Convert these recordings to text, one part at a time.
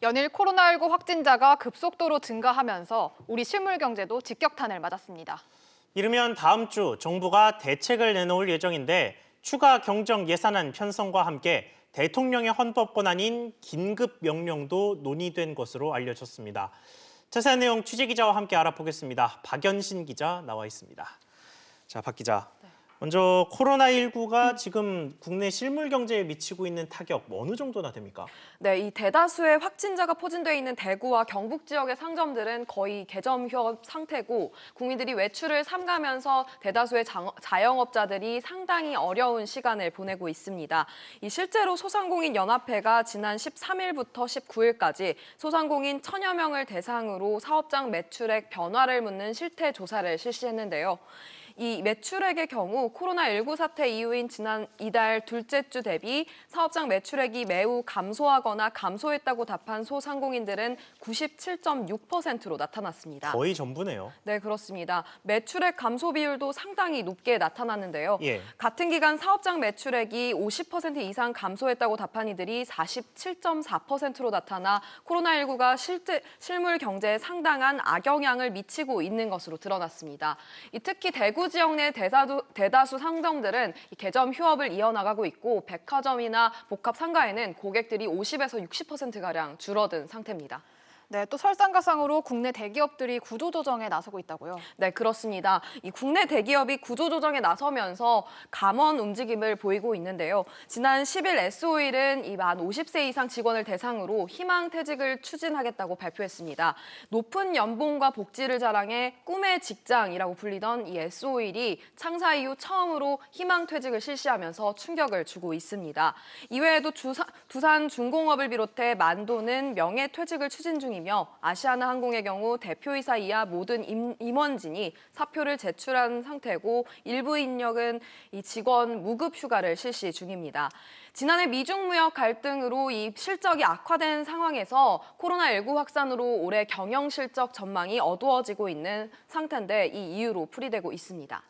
연일 코로나19 확진자가 급속도로 증가하면서 우리 실물 경제도 직격탄을 맞았습니다. 이르면 다음 주 정부가 대책을 내놓을 예정인데 추가 경정 예산안 편성과 함께 대통령의 헌법 권한인 긴급 명령도 논의된 것으로 알려졌습니다. 자세한 내용 취재 기자와 함께 알아보겠습니다. 박연신 기자 나와 있습니다. 자, 박 기자. 먼저 코로나19가 지금 국내 실물 경제에 미치고 있는 타격 어느 정도나 됩니까? 네, 이 대다수의 확진자가 포진돼 있는 대구와 경북 지역의 상점들은 거의 개점 휴업 상태고 국민들이 외출을 삼가면서 대다수의 자영업자들이 상당히 어려운 시간을 보내고 있습니다. 실제로 소상공인 연합회가 지난 13일부터 19일까지 소상공인 1000여 명을 대상으로 사업장 매출액 변화를 묻는 실태 조사를 실시했는데요. 이 매출액의 경우 코로나19 사태 이후인 지난 이달 둘째 주 대비 사업장 매출액이 매우 감소하거나 감소했다고 답한 소상공인들은 97.6%로 나타났습니다. 거의 전부네요. 네, 그렇습니다. 매출액 감소 비율도 상당히 높게 나타났는데요. 예. 같은 기간 사업장 매출액이 50% 이상 감소했다고 답한 이들이 47.4%로 나타나 코로나19가 실물 경제에 상당한 악영향을 미치고 있는 것으로 드러났습니다. 특히 대구 지역 내 대다수 상점들은 개점 휴업을 이어나가고 있고 백화점이나 복합 상가에는 고객들이 50에서 60%가량 줄어든 상태입니다. 네, 또 설상가상으로 국내 대기업들이 구조조정에 나서고 있다고요? 네, 그렇습니다. 이 국내 대기업이 구조조정에 나서면서 감원 움직임을 보이고 있는데요. 지난 10일 S-오일은 이 만 50세 이상 직원을 대상으로 희망퇴직을 추진하겠다고 발표했습니다. 높은 연봉과 복지를 자랑해 꿈의 직장이라고 불리던 이 S-오일이 창사 이후 처음으로 희망퇴직을 실시하면서 충격을 주고 있습니다. 이외에도 두산중공업을 비롯해 만도는 명예퇴직을 추진 중입니다. 아시아나항공의 경우 대표이사 이하 모든 임원진이 사표를 제출한 상태고 일부 인력은 이 직원 무급 휴가를 실시 중입니다. 지난해 미중 무역 갈등으로 이 실적이 악화된 상황에서 코로나19 확산으로 올해 경영 실적 전망이 어두워지고 있는 상태인데 이 이유로 풀이되고 있습니다.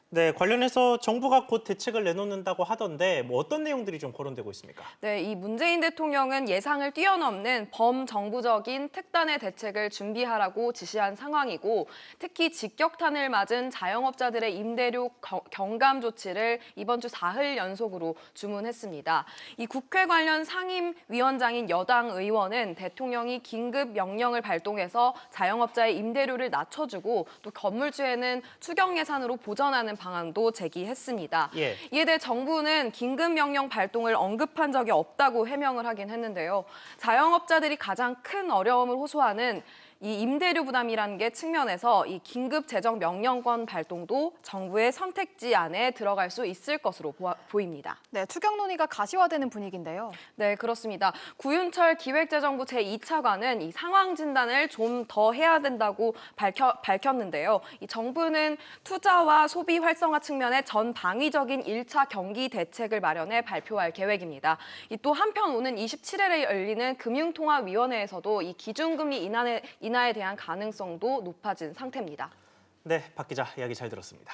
네, 관련해서 정부가 곧 대책을 내놓는다고 하던데 어떤 내용들이 좀 거론되고 있습니까? 네, 이 문재인 대통령은 예상을 뛰어넘는 범정부적인 특단의 대책을 준비하라고 지시한 상황이고 특히 직격탄을 맞은 자영업자들의 임대료 경감 조치를 이번 주 4일 연속으로 주문했습니다. 이 국회 관련 상임위원장인 여당 의원은 대통령이 긴급 명령을 발동해서 자영업자의 임대료를 낮춰주고 또 건물주에는 추경 예산으로 보전하는 방안도 제기했습니다. 예. 이에 대해 정부는 긴급 명령 발동을 언급한 적이 없다고 해명을 하긴 했는데요. 자영업자들이 가장 큰 어려움을 호소하는 이 임대료 부담이라는 게 측면에서 이 긴급 재정 명령권 발동도 정부의 선택지 안에 들어갈 수 있을 것으로 보입니다. 네, 추경 논의가 가시화되는 분위기인데요. 네, 그렇습니다. 구윤철 기획재정부 제2차관은 이 상황 진단을 좀 더 해야 된다고 밝혔는데요. 이 정부는 투자와 소비 활성화 측면의 전방위적인 1차 경기 대책을 마련해 발표할 계획입니다. 또 한편 오는 27일에 열리는 금융통화위원회에서도 이 기준금리 인하에 대한 가능성도 높아진 상태입니다. 네, 박 기자 이야기 잘 들었습니다.